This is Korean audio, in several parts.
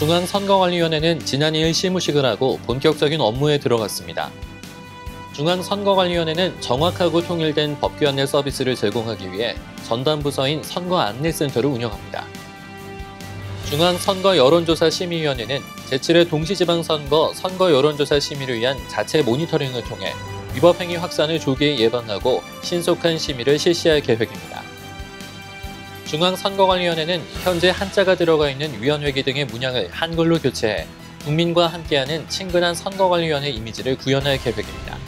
중앙선거관리위원회는 지난 2일 시무식을 하고 본격적인 업무에 들어갔습니다. 중앙선거관리위원회는 정확하고 통일된 법규 안내 서비스를 제공하기 위해 전담부서인 선거안내센터를 운영합니다. 중앙선거여론조사심의위원회는 제7회 동시지방선거 선거여론조사 심의를 위한 자체 모니터링을 통해 위법행위 확산을 조기에 예방하고 신속한 심의를 실시할 계획입니다. 중앙선거관리위원회는 현재 한자가 들어가 있는 위원회기 등의 문양을 한글로 교체해 국민과 함께하는 친근한 선거관리위원회 이미지를 구현할 계획입니다.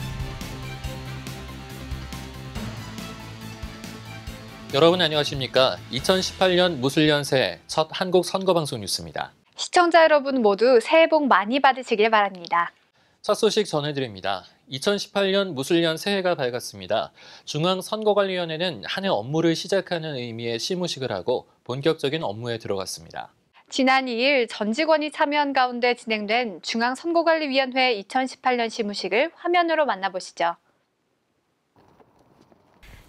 여러분 안녕하십니까? 2018년 무술년 새해 첫 한국 선거방송 뉴스입니다. 시청자 여러분 모두 새해 복 많이 받으시길 바랍니다. 첫 소식 전해드립니다. 2018년 무술년 새해가 밝았습니다. 중앙선거관리위원회는 한 해 업무를 시작하는 의미의 시무식을 하고 본격적인 업무에 들어갔습니다. 지난 2일 전 직원이 참여한 가운데 진행된 중앙선거관리위원회 2018년 시무식을 화면으로 만나보시죠.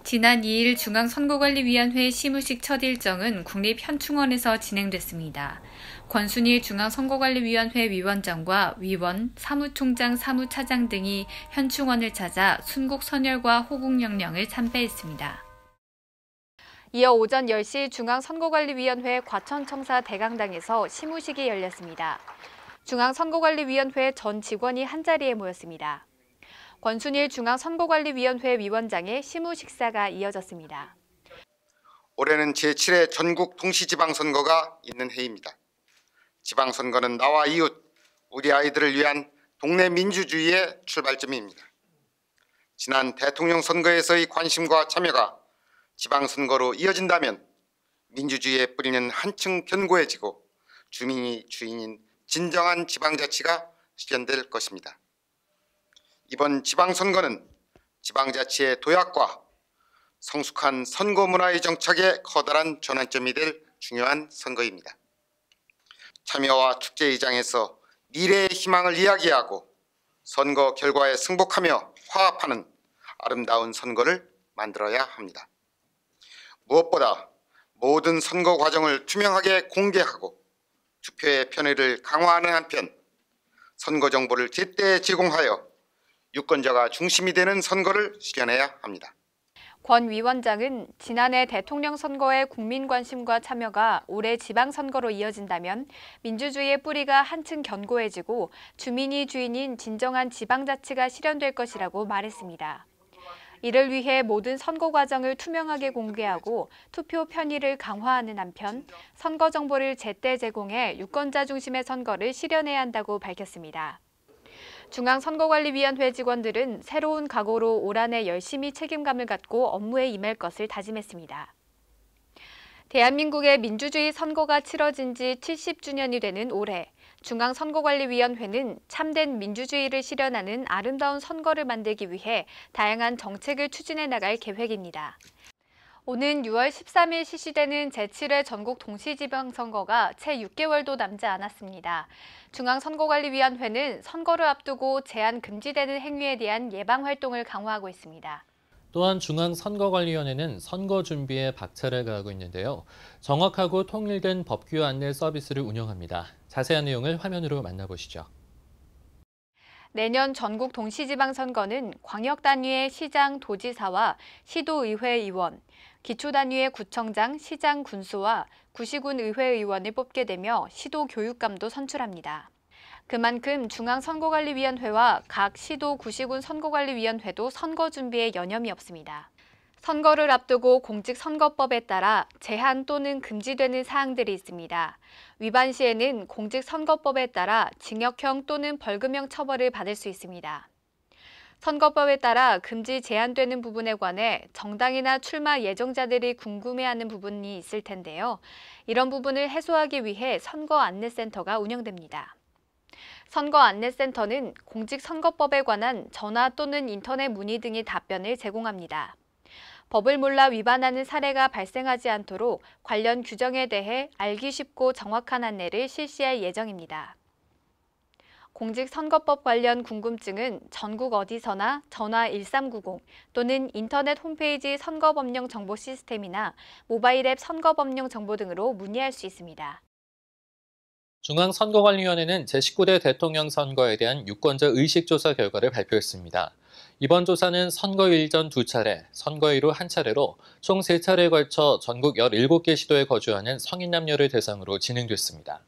지난 2일 중앙선거관리위원회 시무식 첫 일정은 국립현충원에서 진행됐습니다. 권순일 중앙선거관리위원회 위원장과 위원, 사무총장, 사무차장 등이 현충원을 찾아 순국선열과 호국영령을 참배했습니다. 이어 오전 10시 중앙선거관리위원회 과천청사 대강당에서 시무식이 열렸습니다. 중앙선거관리위원회 전 직원이 한자리에 모였습니다. 권순일 중앙선거관리위원회 위원장의 시무 식사가 이어졌습니다. 올해는 제7회 전국 동시지방선거가 있는 해입니다. 지방선거는 나와 이웃, 우리 아이들을 위한 동네 민주주의의 출발점입니다. 지난 대통령 선거에서의 관심과 참여가 지방선거로 이어진다면 민주주의의 뿌리는 한층 견고해지고 주민이 주인인 진정한 지방자치가 실현될 것입니다. 이번 지방선거는 지방자치의 도약과 성숙한 선거 문화의 정착에 커다란 전환점이 될 중요한 선거입니다. 참여와 축제의 장에서 미래의 희망을 이야기하고 선거 결과에 승복하며 화합하는 아름다운 선거를 만들어야 합니다. 무엇보다 모든 선거 과정을 투명하게 공개하고 투표의 편의를 강화하는 한편 선거 정보를 제때 제공하여 유권자가 중심이 되는 선거를 실현해야 합니다. 권 위원장은 지난해 대통령 선거의 국민 관심과 참여가 올해 지방선거로 이어진다면 민주주의의 뿌리가 한층 견고해지고 주민이 주인인 진정한 지방자치가 실현될 것이라고 말했습니다. 이를 위해 모든 선거 과정을 투명하게 공개하고 투표 편의를 강화하는 한편 선거 정보를 제때 제공해 유권자 중심의 선거를 실현해야 한다고 밝혔습니다. 중앙선거관리위원회 직원들은 새로운 각오로 올 한 해 열심히 책임감을 갖고 업무에 임할 것을 다짐했습니다. 대한민국의 민주주의 선거가 치러진 지 70주년이 되는 올해 중앙선거관리위원회는 참된 민주주의를 실현하는 아름다운 선거를 만들기 위해 다양한 정책을 추진해 나갈 계획입니다. 오는 6월 13일 실시되는 제7회 전국 동시지방선거가 채 6개월도 남지 않았습니다. 중앙선거관리위원회는 선거를 앞두고 제한 금지되는 행위에 대한 예방활동을 강화하고 있습니다. 또한 중앙선거관리위원회는 선거 준비에 박차를 가하고 있는데요. 정확하고 통일된 법규 안내 서비스를 운영합니다. 자세한 내용을 화면으로 만나보시죠. 내년 전국 동시지방선거는 광역 단위의 시장, 도지사와 시도의회 의원, 기초 단위의 구청장, 시장, 군수와 구시군 의회의원을 뽑게 되며 시도 교육감도 선출합니다. 그만큼 중앙선거관리위원회와 각 시도, 구시군 선거관리위원회도 선거 준비에 여념이 없습니다. 선거를 앞두고 공직선거법에 따라 제한 또는 금지되는 사항들이 있습니다. 위반 시에는 공직선거법에 따라 징역형 또는 벌금형 처벌을 받을 수 있습니다. 선거법에 따라 금지 제한되는 부분에 관해 정당이나 출마 예정자들이 궁금해하는 부분이 있을 텐데요. 이런 부분을 해소하기 위해 선거안내센터가 운영됩니다. 선거안내센터는 공직선거법에 관한 전화 또는 인터넷 문의 등의 답변을 제공합니다. 법을 몰라 위반하는 사례가 발생하지 않도록 관련 규정에 대해 알기 쉽고 정확한 안내를 실시할 예정입니다. 공직선거법 관련 궁금증은 전국 어디서나 전화 1390 또는 인터넷 홈페이지 선거법령 정보 시스템이나 모바일 앱 선거법령 정보 등으로 문의할 수 있습니다. 중앙선거관리위원회는 제19대 대통령 선거에 대한 유권자 의식조사 결과를 발표했습니다. 이번 조사는 선거일 전 2차례, 선거일 후 1차례로 총 3차례에 걸쳐 전국 17개 시도에 거주하는 성인 남녀를 대상으로 진행됐습니다.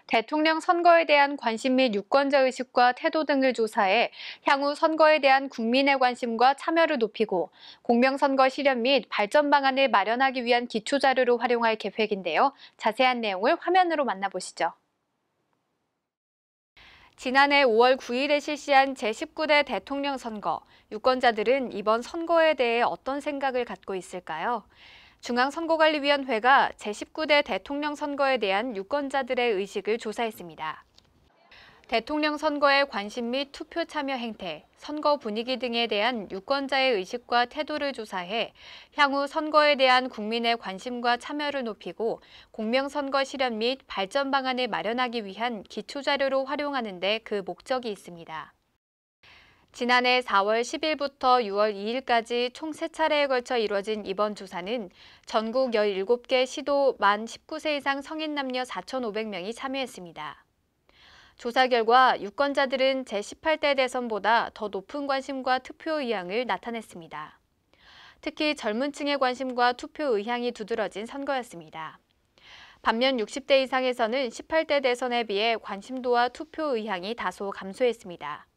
대통령 선거에 대한 관심 및 유권자 의식과 태도 등을 조사해 향후 선거에 대한 국민의 관심과 참여를 높이고 공명선거 실현 및 발전 방안을 마련하기 위한 기초자료로 활용할 계획인데요. 자세한 내용을 화면으로 만나보시죠. 지난해 5월 9일에 실시한 제19대 대통령 선거, 유권자들은 이번 선거에 대해 어떤 생각을 갖고 있을까요? 중앙선거관리위원회가 제19대 대통령 선거에 대한 유권자들의 의식을 조사했습니다. 대통령 선거의 관심 및 투표 참여 행태, 선거 분위기 등에 대한 유권자의 의식과 태도를 조사해 향후 선거에 대한 국민의 관심과 참여를 높이고 공명선거 실현 및 발전 방안을 마련하기 위한 기초자료로 활용하는 데 그 목적이 있습니다. 지난해 4월 10일부터 6월 2일까지 총 3차례에 걸쳐 이뤄진 이번 조사는 전국 17개 시도 만 19세 이상 성인 남녀 4,500명이 참여했습니다. 조사 결과 유권자들은 제18대 대선보다 더 높은 관심과 투표 의향을 나타냈습니다. 특히 젊은 층의 관심과 투표 의향이 두드러진 선거였습니다. 반면 60대 이상에서는 18대 대선에 비해 관심도와 투표 의향이 다소 감소했습니다.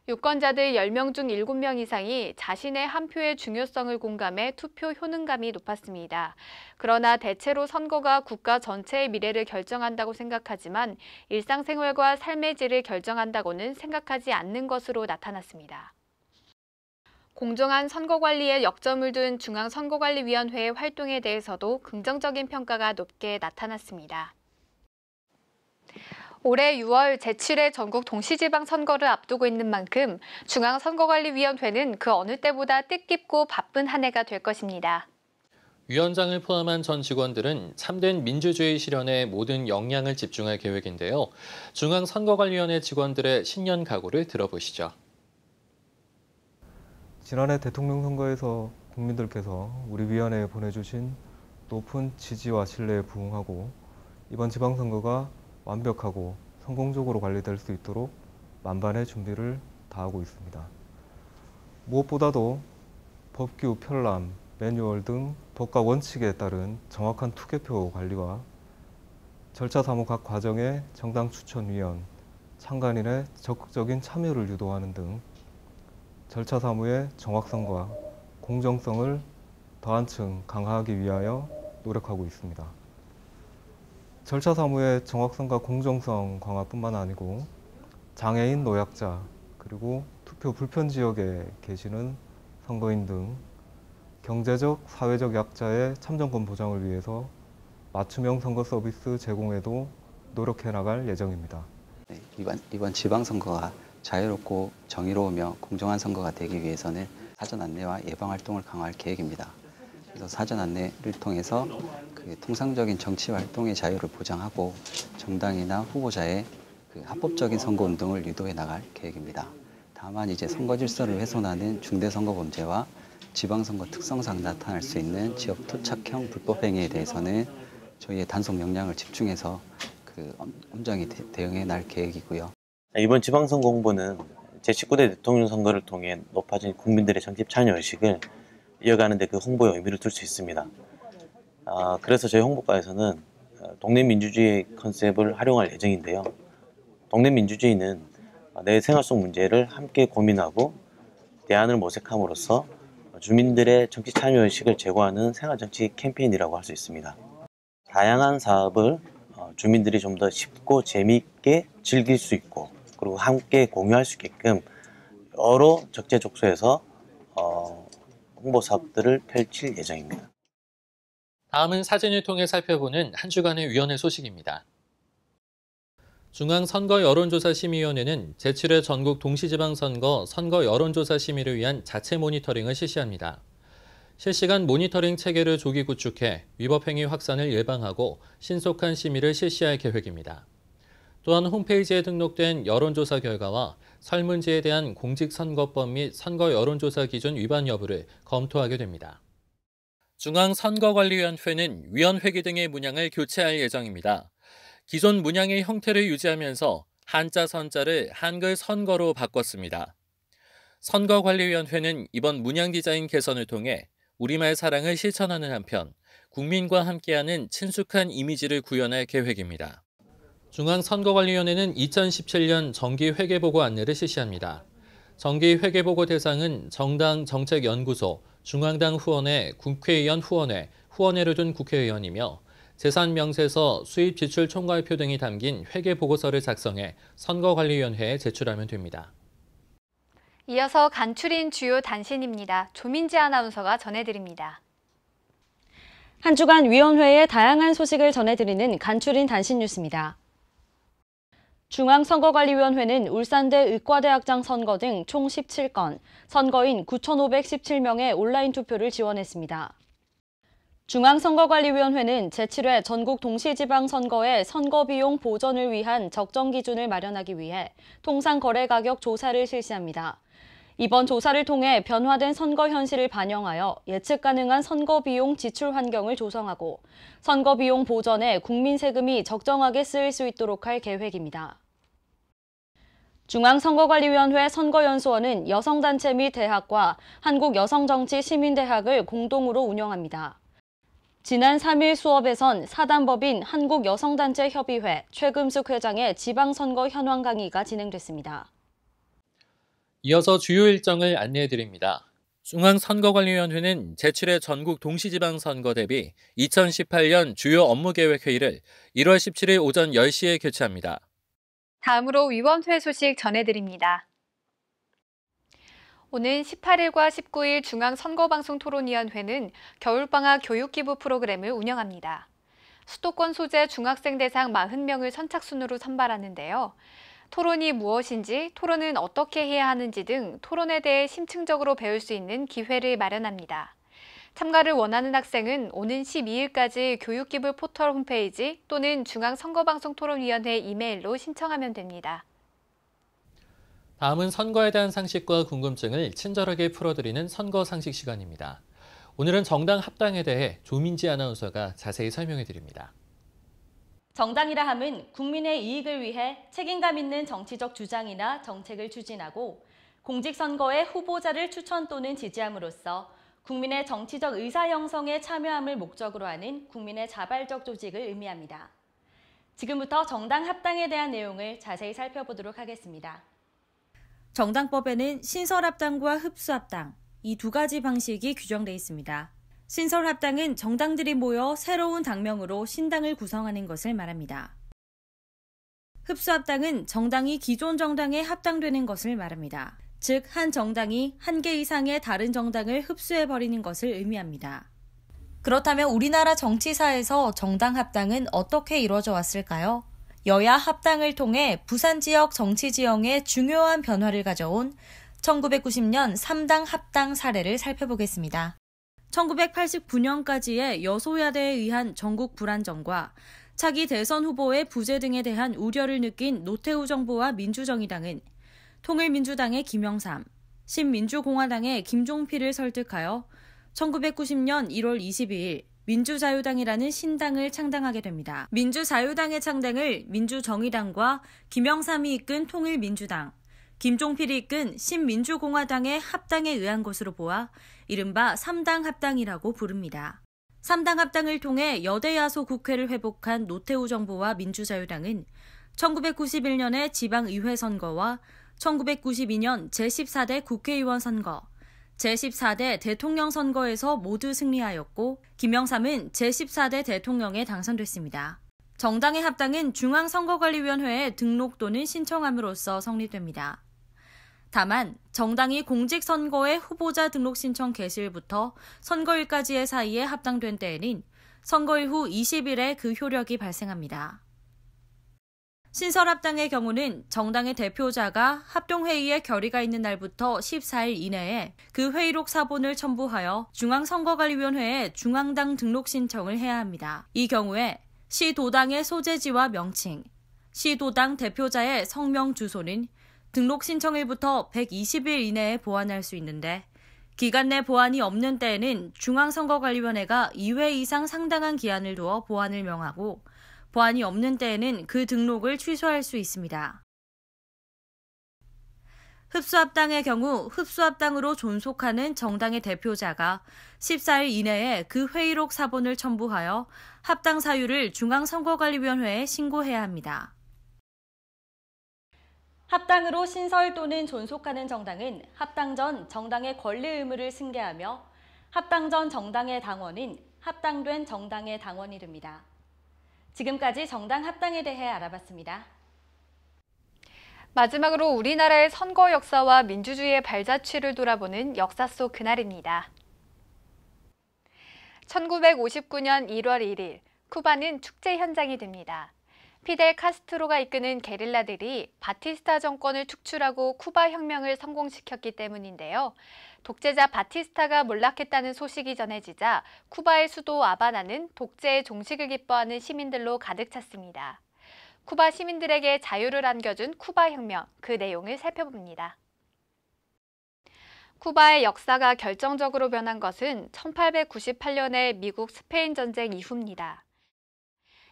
유권자들 10명 중 7명 이상이 자신의 한 표의 중요성을 공감해 투표 효능감이 높았습니다. 그러나 대체로 선거가 국가 전체의 미래를 결정한다고 생각하지만 일상생활과 삶의 질을 결정한다고는 생각하지 않는 것으로 나타났습니다. 공정한 선거관리에 역점을 둔 중앙선거관리위원회의 활동에 대해서도 긍정적인 평가가 높게 나타났습니다. 올해 6월 제7회 전국 동시지방 선거를 앞두고 있는 만큼 중앙선거관리위원회는 그 어느 때보다 뜻깊고 바쁜 한 해가 될 것입니다. 위원장을 포함한 전 직원들은 참된 민주주의 실현에 모든 역량을 집중할 계획인데요. 중앙선거관리위원회 직원들의 신년 각오를 들어보시죠. 지난해 대통령 선거에서 국민들께서 우리 위원회에 보내주신 높은 지지와 신뢰에 부응하고 이번 지방선거가 완벽하고 성공적으로 관리될 수 있도록 만반의 준비를 다하고 있습니다. 무엇보다도 법규, 편람, 매뉴얼 등 법과 원칙에 따른 정확한 투개표 관리와 절차 사무 각 과정의 정당 추천위원, 참관인의 적극적인 참여를 유도하는 등 절차 사무의 정확성과 공정성을 더 한층 강화하기 위하여 노력하고 있습니다. 절차 사무의 정확성과 공정성 강화뿐만 아니고 장애인, 노약자, 그리고 투표 불편 지역에 계시는 선거인 등 경제적, 사회적 약자의 참정권 보장을 위해서 맞춤형 선거 서비스 제공에도 노력해 나갈 예정입니다. 네, 이번 지방선거가 자유롭고 정의로우며 공정한 선거가 되기 위해서는 사전 안내와 예방 활동을 강화할 계획입니다. 그래서 사전 안내를 통해서 통상적인 정치 활동의 자유를 보장하고 정당이나 후보자의 합법적인 선거 운동을 유도해 나갈 계획입니다. 다만 이제 선거 질서를 훼손하는 중대선거범죄와 지방선거 특성상 나타날 수 있는 지역 토착형 불법 행위에 대해서는 저희의 단속 역량을 집중해서 엄정히 대응해 날 계획이고요. 이번 지방선거 홍보는 제19대 대통령 선거를 통해 높아진 국민들의 정치 참여 의식을 이어가는 데 그 홍보의 의미를 둘 수 있습니다. 그래서 저희 홍보과에서는 동네 민주주의 컨셉을 활용할 예정인데요. 동네 민주주의는 내 생활 속 문제를 함께 고민하고 대안을 모색함으로써 주민들의 정치 참여 의식을 제고하는 생활정치 캠페인이라고 할 수 있습니다. 다양한 사업을 주민들이 좀 더 쉽고 재미있게 즐길 수 있고 그리고 함께 공유할 수 있게끔 여러 적재적소에서 홍보 사업들을 펼칠 예정입니다. 다음은 사진을 통해 살펴보는 한 주간의 위원회 소식입니다. 중앙선거여론조사심의위원회는 제7회 전국 동시지방선거 선거 여론조사 심의를 위한 자체 모니터링을 실시합니다. 실시간 모니터링 체계를 조기 구축해 위법행위 확산을 예방하고 신속한 심의를 실시할 계획입니다. 또한 홈페이지에 등록된 여론조사 결과와 설문지에 대한 공직선거법 및 선거여론조사 기준 위반 여부를 검토하게 됩니다. 중앙선거관리위원회는 위원회기 등의 문양을 교체할 예정입니다. 기존 문양의 형태를 유지하면서 한자 선자를 한글 선거로 바꿨습니다. 선거관리위원회는 이번 문양 디자인 개선을 통해 우리말 사랑을 실천하는 한편 국민과 함께하는 친숙한 이미지를 구현할 계획입니다. 중앙선거관리위원회는 2017년 정기회계보고 안내를 실시합니다. 정기회계보고 대상은 정당 정책연구소, 중앙당 후원회, 국회의원 후원회, 후원회를 둔 국회의원이며 재산명세서, 수입 지출 총괄표 등이 담긴 회계보고서를 작성해 선거관리위원회에 제출하면 됩니다. 이어서 간추린 주요 단신입니다. 조민지 아나운서가 전해드립니다. 한 주간 위원회의 다양한 소식을 전해드리는 간추린 단신 뉴스입니다. 중앙선거관리위원회는 울산대 의과대학장 선거 등 총 17건, 선거인 9,517명의 온라인 투표를 지원했습니다. 중앙선거관리위원회는 제7회 전국 동시지방선거의 선거비용 보전을 위한 적정 기준을 마련하기 위해 통상거래가격 조사를 실시합니다. 이번 조사를 통해 변화된 선거 현실을 반영하여 예측 가능한 선거비용 지출 환경을 조성하고 선거비용 보전에 국민 세금이 적정하게 쓰일 수 있도록 할 계획입니다. 중앙선거관리위원회 선거연수원은 여성단체 및 대학과 한국여성정치시민대학을 공동으로 운영합니다. 지난 3일 수업에선 사단법인 한국여성단체협의회 최금숙 회장의 지방선거 현황 강의가 진행됐습니다. 이어서 주요 일정을 안내해드립니다. 중앙선거관리위원회는 제7회 전국 동시지방선거 대비 2018년 주요 업무계획회의를 1월 17일 오전 10시에 개최합니다. 다음으로 위원회 소식 전해드립니다. 오는 18일과 19일 중앙선거방송토론위원회는 겨울방학 교육기부 프로그램을 운영합니다. 수도권 소재 중학생 대상 40명을 선착순으로 선발하는데요. 토론이 무엇인지, 토론은 어떻게 해야 하는지 등 토론에 대해 심층적으로 배울 수 있는 기회를 마련합니다. 참가를 원하는 학생은 오는 12일까지 교육기부 포털 홈페이지 또는 중앙선거방송토론위원회 이메일로 신청하면 됩니다. 다음은 선거에 대한 상식과 궁금증을 친절하게 풀어드리는 선거 상식 시간입니다. 오늘은 정당 합당에 대해 조민지 아나운서가 자세히 설명해드립니다. 정당이라 함은 국민의 이익을 위해 책임감 있는 정치적 주장이나 정책을 추진하고 공직선거에 후보자를 추천 또는 지지함으로써 국민의 정치적 의사 형성에 참여함을 목적으로 하는 국민의 자발적 조직을 의미합니다. 지금부터 정당 합당에 대한 내용을 자세히 살펴보도록 하겠습니다. 정당법에는 신설합당과 흡수합당, 이 두 가지 방식이 규정돼 있습니다. 신설합당은 정당들이 모여 새로운 당명으로 신당을 구성하는 것을 말합니다. 흡수합당은 정당이 기존 정당에 합당되는 것을 말합니다. 즉, 한 정당이 한 개 이상의 다른 정당을 흡수해버리는 것을 의미합니다. 그렇다면 우리나라 정치사에서 정당 합당은 어떻게 이루어져 왔을까요? 여야 합당을 통해 부산 지역 정치 지형에 중요한 변화를 가져온 1990년 3당 합당 사례를 살펴보겠습니다. 1989년까지의 여소야대에 의한 전국 불안정과 차기 대선 후보의 부재 등에 대한 우려를 느낀 노태우 정부와 민주정의당은 통일민주당의 김영삼, 신민주공화당의 김종필을 설득하여 1990년 1월 22일 민주자유당이라는 신당을 창당하게 됩니다. 민주자유당의 창당을 민주정의당과 김영삼이 이끈 통일민주당, 김종필이 이끈 신민주공화당의 합당에 의한 것으로 보아 이른바 3당 합당이라고 부릅니다. 3당 합당을 통해 여대 야소 국회를 회복한 노태우 정부와 민주자유당은 1991년의 지방의회 선거와 1992년 제14대 국회의원 선거, 제14대 대통령 선거에서 모두 승리하였고 김영삼은 제14대 대통령에 당선됐습니다. 정당의 합당은 중앙선거관리위원회에 등록 또는 신청함으로써 성립됩니다. 다만 정당이 공직선거의 후보자 등록 신청 개시일부터 선거일까지의 사이에 합당된 때에는 선거일 후 20일에 그 효력이 발생합니다. 신설합당의 경우는 정당의 대표자가 합동회의에 결의가 있는 날부터 14일 이내에 그 회의록 사본을 첨부하여 중앙선거관리위원회에 중앙당 등록 신청을 해야 합니다. 이 경우에 시도당의 소재지와 명칭, 시도당 대표자의 성명 주소는 등록 신청일부터 120일 이내에 보완할 수 있는데 기간 내 보완이 없는 때에는 중앙선거관리위원회가 2회 이상 상당한 기한을 두어 보완을 명하고 보안이 없는 때에는 그 등록을 취소할 수 있습니다. 흡수합당의 경우 흡수합당으로 존속하는 정당의 대표자가 14일 이내에 그 회의록 사본을 첨부하여 합당 사유를 중앙선거관리위원회에 신고해야 합니다. 합당으로 신설 또는 존속하는 정당은 합당 전 정당의 권리 의무를 승계하며 합당 전 정당의 당원은 합당된 정당의 당원이 됩니다. 지금까지 정당 합당에 대해 알아봤습니다. 마지막으로 우리나라의 선거 역사와 민주주의의 발자취를 돌아보는 역사 속 그날입니다. 1959년 1월 1일, 쿠바는 축제 현장이 됩니다. 피델 카스트로가 이끄는 게릴라들이 바티스타 정권을 축출하고 쿠바 혁명을 성공시켰기 때문인데요. 독재자 바티스타가 몰락했다는 소식이 전해지자 쿠바의 수도 아바나는 독재의 종식을 기뻐하는 시민들로 가득 찼습니다. 쿠바 시민들에게 자유를 안겨준 쿠바 혁명, 그 내용을 살펴봅니다. 쿠바의 역사가 결정적으로 변한 것은 1898년의 미국 스페인 전쟁 이후입니다.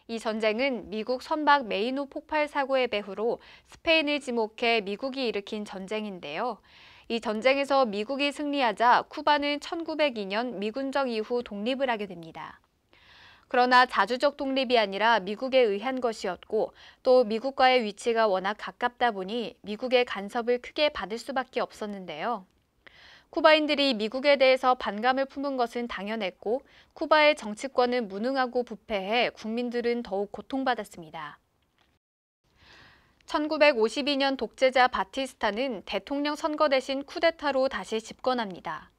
이 전쟁은 미국 선박 메이노 폭발 사고의 배후로 스페인을 지목해 미국이 일으킨 전쟁인데요. 이 전쟁에서 미국이 승리하자 쿠바는 1902년 미군정 이후 독립을 하게 됩니다. 그러나 자주적 독립이 아니라 미국에 의한 것이었고 또 미국과의 위치가 워낙 가깝다 보니 미국의 간섭을 크게 받을 수밖에 없었는데요. 쿠바인들이 미국에 대해서 반감을 품은 것은 당연했고 쿠바의 정치권은 무능하고 부패해 국민들은 더욱 고통받았습니다. 1952년 독재자 바티스타는 대통령 선거 대신 쿠데타로 다시 집권합니다.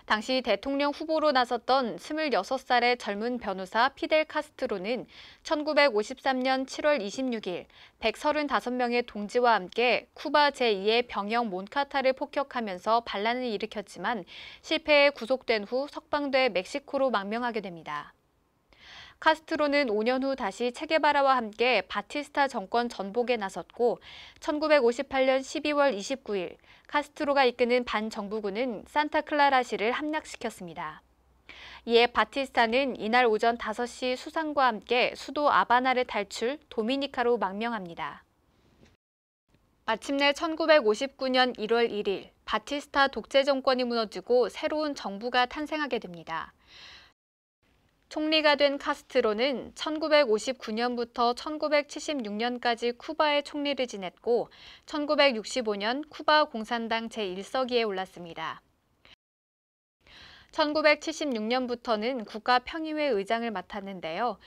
당시 대통령 후보로 나섰던 26살의 젊은 변호사 피델 카스트로는 1953년 7월 26일 135명의 동지와 함께 쿠바 제2의 병영 몬카타를 폭격하면서 반란을 일으켰지만 실패해 구속된 후 석방돼 멕시코로 망명하게 됩니다. 카스트로는 5년 후 다시 체게바라와 함께 바티스타 정권 전복에 나섰고 1958년 12월 29일 카스트로가 이끄는 반정부군은 산타클라라시를 함락시켰습니다. 이에 바티스타는 이날 오전 5시 수상과 함께 수도 아바나를 탈출 도미니카로 망명합니다. 마침내 1959년 1월 1일 바티스타 독재 정권이 무너지고 새로운 정부가 탄생하게 됩니다. 총리가 된 카스트로는 1959년부터 1976년까지 쿠바의 총리를 지냈고 1965년 쿠바 공산당 제1서기에 올랐습니다. 1976년부터는 국가평의회 의장을 맡았는데요.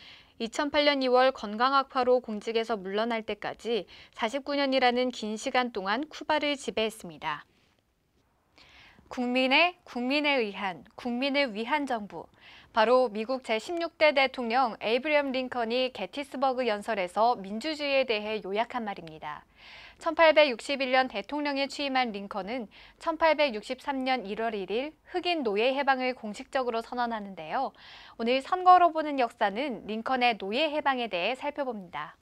2008년 2월 건강악화로 공직에서 물러날 때까지 49년이라는 긴 시간 동안 쿠바를 지배했습니다. 국민에 의한, 국민을 위한 정부. 바로 미국 제16대 대통령 에이브리엄 링컨이 게티스버그 연설에서 민주주의에 대해 요약한 말입니다. 1861년 대통령에 취임한 링컨은 1863년 1월 1일 흑인 노예 해방을 공식적으로 선언하는데요. 오늘 선거로 보는 역사는 링컨의 노예 해방에 대해 살펴봅니다.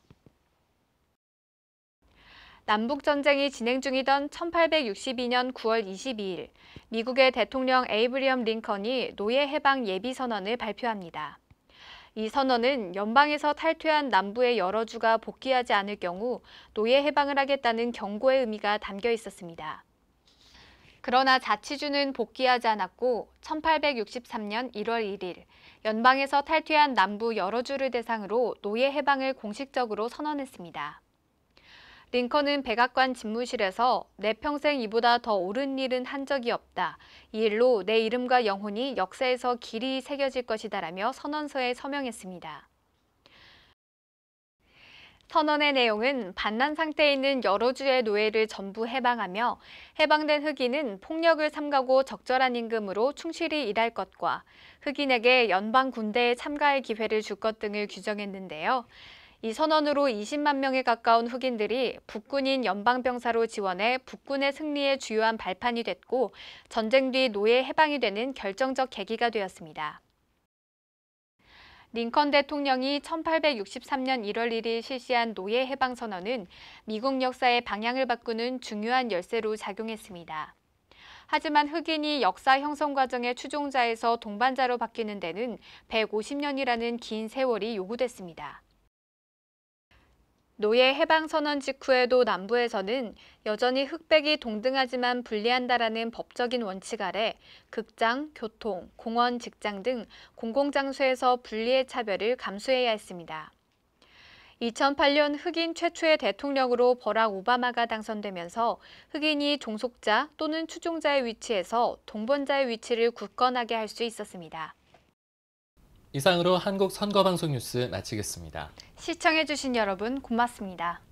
남북전쟁이 진행 중이던 1862년 9월 22일, 미국의 대통령 에이브리엄 링컨이 노예 해방 예비선언을 발표합니다. 이 선언은 연방에서 탈퇴한 남부의 여러 주가 복귀하지 않을 경우 노예 해방을 하겠다는 경고의 의미가 담겨 있었습니다. 그러나 자치주는 복귀하지 않았고 1863년 1월 1일, 연방에서 탈퇴한 남부 여러 주를 대상으로 노예 해방을 공식적으로 선언했습니다. 링컨은 백악관 집무실에서 내 평생 이보다 더 옳은 일은 한 적이 없다. 이 일로 내 이름과 영혼이 역사에서 길이 새겨질 것이다라며 선언서에 서명했습니다. 선언의 내용은 반란 상태에 있는 여러 주의 노예를 전부 해방하며 해방된 흑인은 폭력을 삼가고 적절한 임금으로 충실히 일할 것과 흑인에게 연방 군대에 참가할 기회를 줄 것 등을 규정했는데요. 이 선언으로 20만 명에 가까운 흑인들이 북군인 연방병사로 지원해 북군의 승리에 주요한 발판이 됐고 전쟁 뒤 노예 해방이 되는 결정적 계기가 되었습니다. 링컨 대통령이 1863년 1월 1일 실시한 노예 해방 선언은 미국 역사의 방향을 바꾸는 중요한 열쇠로 작용했습니다. 하지만 흑인이 역사 형성 과정의 추종자에서 동반자로 바뀌는 데는 150년이라는 긴 세월이 요구됐습니다. 노예 해방 선언 직후에도 남부에서는 여전히 흑백이 동등하지만 불리한다라는 법적인 원칙 아래 극장, 교통, 공원, 직장 등 공공장소에서 분리의 차별을 감수해야 했습니다. 2008년 흑인 최초의 대통령으로 버락 오바마가 당선되면서 흑인이 종속자 또는 추종자의 위치에서 동번자의 위치를 굳건하게 할 수 있었습니다. 이상으로 한국 선거방송 뉴스 마치겠습니다. 시청해주신 여러분 고맙습니다.